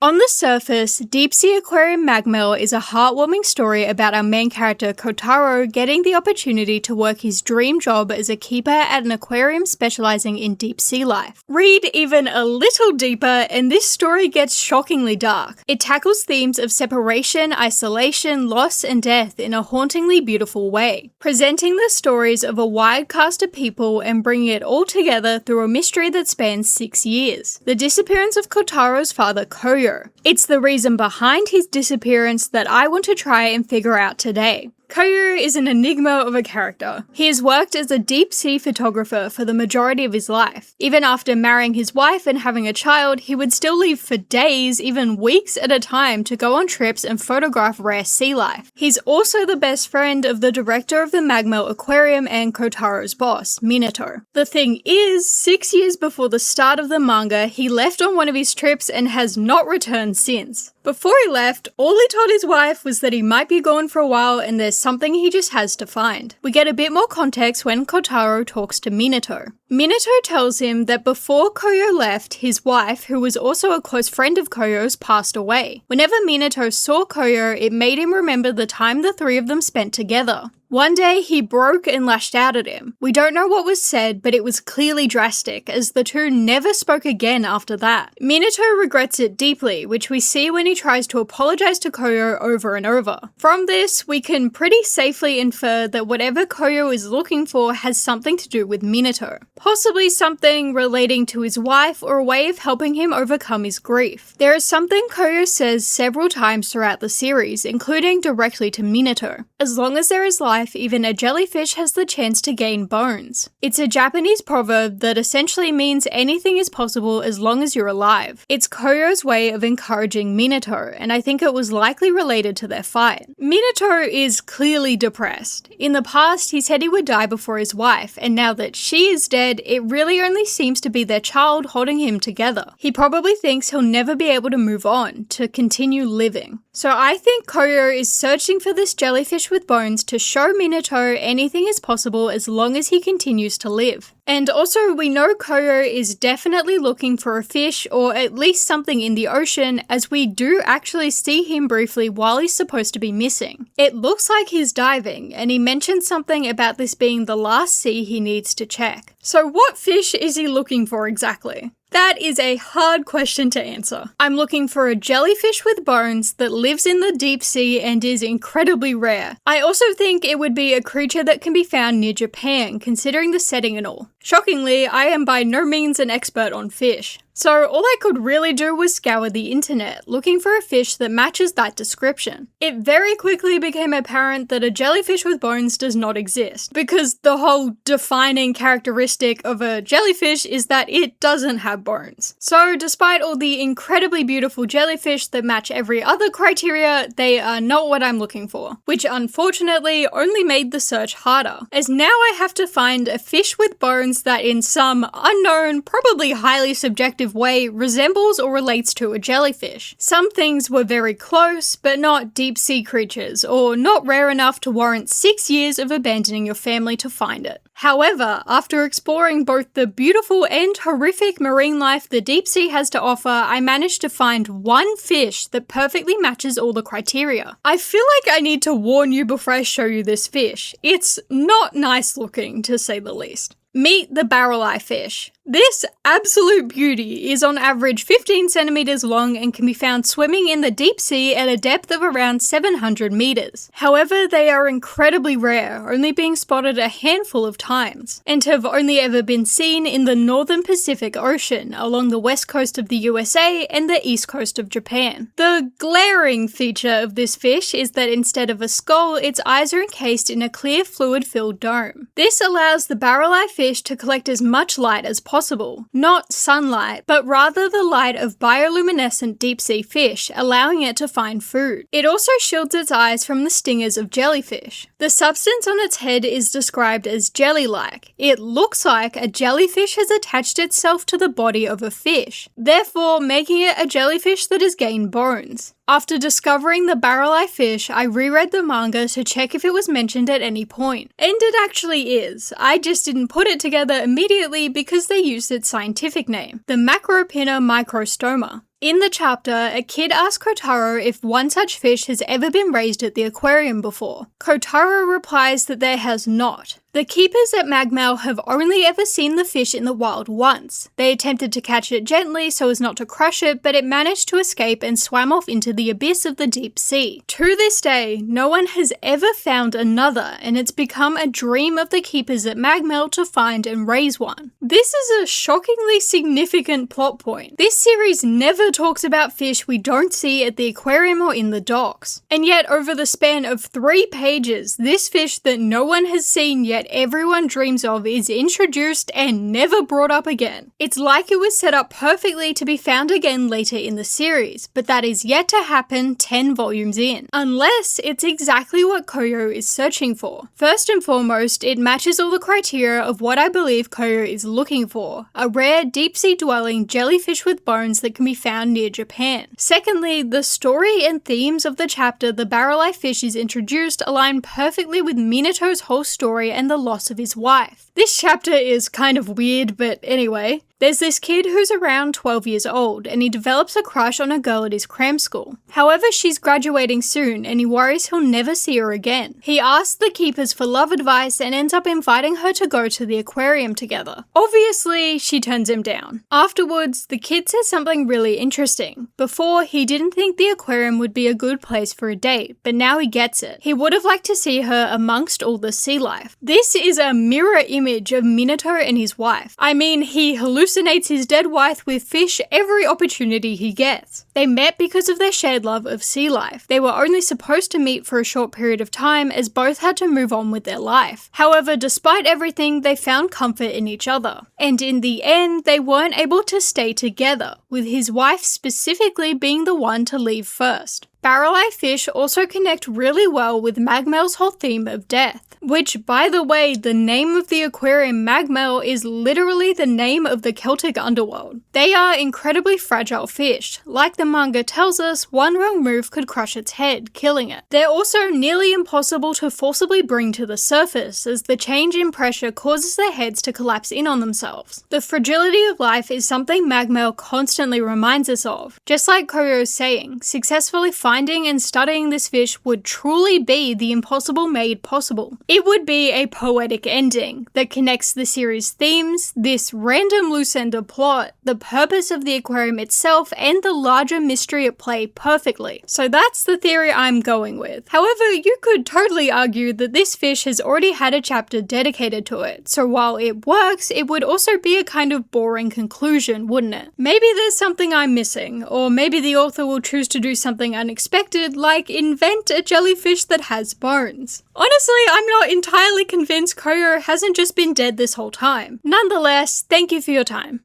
On the surface, Deep Sea Aquarium Magmell is a heartwarming story about our main character Kotaro getting the opportunity to work his dream job as a keeper at an aquarium specializing in deep sea life. Read even a little deeper and this story gets shockingly dark. It tackles themes of separation, isolation, loss, and death in a hauntingly beautiful way, presenting the stories of a wide cast of people and bringing it all together through a mystery that spans 6 years. The disappearance of Kotaro's father, Coyo. It's the reason behind his disappearance that I want to try and figure out today. Koyo is an enigma of a character. He has worked as a deep sea photographer for the majority of his life. Even after marrying his wife and having a child, he would still leave for days, even weeks at a time to go on trips and photograph rare sea life. He's also the best friend of the director of the Magmell Aquarium and Kotaro's boss, Minato. The thing is, 6 years before the start of the manga, he left on one of his trips and has not returned since. Before he left, all he told his wife was that he might be gone for a while and there's something he just has to find. We get a bit more context when Kotaro talks to Minato. Minato tells him that before Koyo left, his wife, who was also a close friend of Koyo's, passed away. Whenever Minato saw Koyo, it made him remember the time the three of them spent together. One day, he broke and lashed out at him. We don't know what was said, but it was clearly drastic, as the two never spoke again after that. Minato regrets it deeply, which we see when he tries to apologize to Koyo over and over. From this, we can pretty safely infer that whatever Koyo is looking for has something to do with Minato. Possibly something relating to his wife or a way of helping him overcome his grief. There is something Koyo says several times throughout the series, including directly to Minato. As long as there is life, even a jellyfish has the chance to gain bones. It's a Japanese proverb that essentially means anything is possible as long as you're alive. It's Koyo's way of encouraging Minato, and I think it was likely related to their fight. Minato is clearly depressed. In the past, he said he would die before his wife, and now that she is dead, it really only seems to be their child holding him together. He probably thinks he'll never be able to move on, to continue living. So I think Koyo is searching for this jellyfish with bones to show Minato anything is possible as long as he continues to live. And also, we know Koyo is definitely looking for a fish or at least something in the ocean, as we do actually see him briefly while he's supposed to be missing. It looks like he's diving, and he mentioned something about this being the last sea he needs to check. So what fish is he looking for exactly? That is a hard question to answer. I'm looking for a jellyfish with bones that lives in the deep sea and is incredibly rare. I also think it would be a creature that can be found near Japan, considering the setting and all. Shockingly, I am by no means an expert on fish. So all I could really do was scour the internet, looking for a fish that matches that description. It very quickly became apparent that a jellyfish with bones does not exist, because the whole defining characteristic of a jellyfish is that it doesn't have bones. So despite all the incredibly beautiful jellyfish that match every other criteria, they are not what I'm looking for, which unfortunately only made the search harder, as now I have to find a fish with bones that in some unknown, probably highly subjective way resembles or relates to a jellyfish. Some things were very close, but not deep sea creatures, or not rare enough to warrant 6 years of abandoning your family to find it. However, after exploring both the beautiful and horrific marine life the deep sea has to offer, I managed to find one fish that perfectly matches all the criteria. I feel like I need to warn you before I show you this fish. It's not nice looking, to say the least. Meet the barrel eye fish. This absolute beauty is on average 15 centimeters long and can be found swimming in the deep sea at a depth of around 700 meters. However, they are incredibly rare, only being spotted a handful of times, and have only ever been seen in the northern Pacific Ocean, along the west coast of the USA and the east coast of Japan. The glaring feature of this fish is that instead of a skull, its eyes are encased in a clear fluid-filled dome. This allows the barrel eye fish to collect as much light as possible, not sunlight, but rather the light of bioluminescent deep-sea fish, allowing it to find food. It also shields its eyes from the stingers of jellyfish. The substance on its head is described as jelly-like. It looks like a jellyfish has attached itself to the body of a fish, therefore making it a jellyfish that has gained bones. After discovering the barrel eye fish, I reread the manga to check if it was mentioned at any point. And it actually is. I just didn't put it together immediately because they used its scientific name, the Macropinna microstoma. In the chapter, a kid asks Kotaro if one such fish has ever been raised at the aquarium before. Kotaro replies that there has not. The keepers at Magmell have only ever seen the fish in the wild once. They attempted to catch it gently so as not to crush it, but it managed to escape and swam off into the abyss of the deep sea. To this day, no one has ever found another, and it's become a dream of the keepers at Magmell to find and raise one. This is a shockingly significant plot point. This series never talks about fish we don't see at the aquarium or in the docks. And yet, over the span of 3 pages, this fish that no one has seen yet everyone dreams of is introduced and never brought up again. It's like it was set up perfectly to be found again later in the series, but that is yet to happen 10 volumes in. Unless it's exactly what Koyo is searching for. First and foremost, it matches all the criteria of what I believe Koyo is looking for, a rare deep-sea dwelling jellyfish with bones that can be found near Japan. Secondly, the story and themes of the chapter the barrel-eye fish is introduced align perfectly with Minato's whole story and the loss of his wife. This chapter is kind of weird, but anyway. There's this kid who's around 12 years old, and he develops a crush on a girl at his cram school. However, she's graduating soon, and he worries he'll never see her again. He asks the keepers for love advice and ends up inviting her to go to the aquarium together. Obviously, she turns him down. Afterwards, the kid says something really interesting. Before, he didn't think the aquarium would be a good place for a date, but now he gets it. He would have liked to see her amongst all the sea life. This is a mirror image of Minato and his wife. I mean, he hallucinates his dead wife with fish every opportunity he gets. They met because of their shared love of sea life. They were only supposed to meet for a short period of time as both had to move on with their life. However, despite everything, they found comfort in each other. And in the end, they weren't able to stay together, with his wife specifically being the one to leave first. Barrel-eye fish also connect really well with Magmell's whole theme of death, which, by the way, the name of the aquarium Magmell is literally the name of the Celtic underworld. They are incredibly fragile fish. Like the manga tells us, one wrong move could crush its head, killing it. They're also nearly impossible to forcibly bring to the surface, as the change in pressure causes their heads to collapse in on themselves. The fragility of life is something Magmell constantly reminds us of. Just like Koyo's saying, successfully finding and studying this fish would truly be the impossible made possible. It would be a poetic ending that connects the series' themes, this random loose end of plot, the purpose of the aquarium itself, and the larger mystery at play perfectly. So that's the theory I'm going with. However, you could totally argue that this fish has already had a chapter dedicated to it, so while it works, it would also be a kind of boring conclusion, wouldn't it? Maybe there's something I'm missing, or maybe the author will choose to do something unexpected, like invent a jellyfish that has bones. Honestly, I'm not entirely convinced Koyo hasn't just been dead this whole time. Nonetheless, thank you for your time.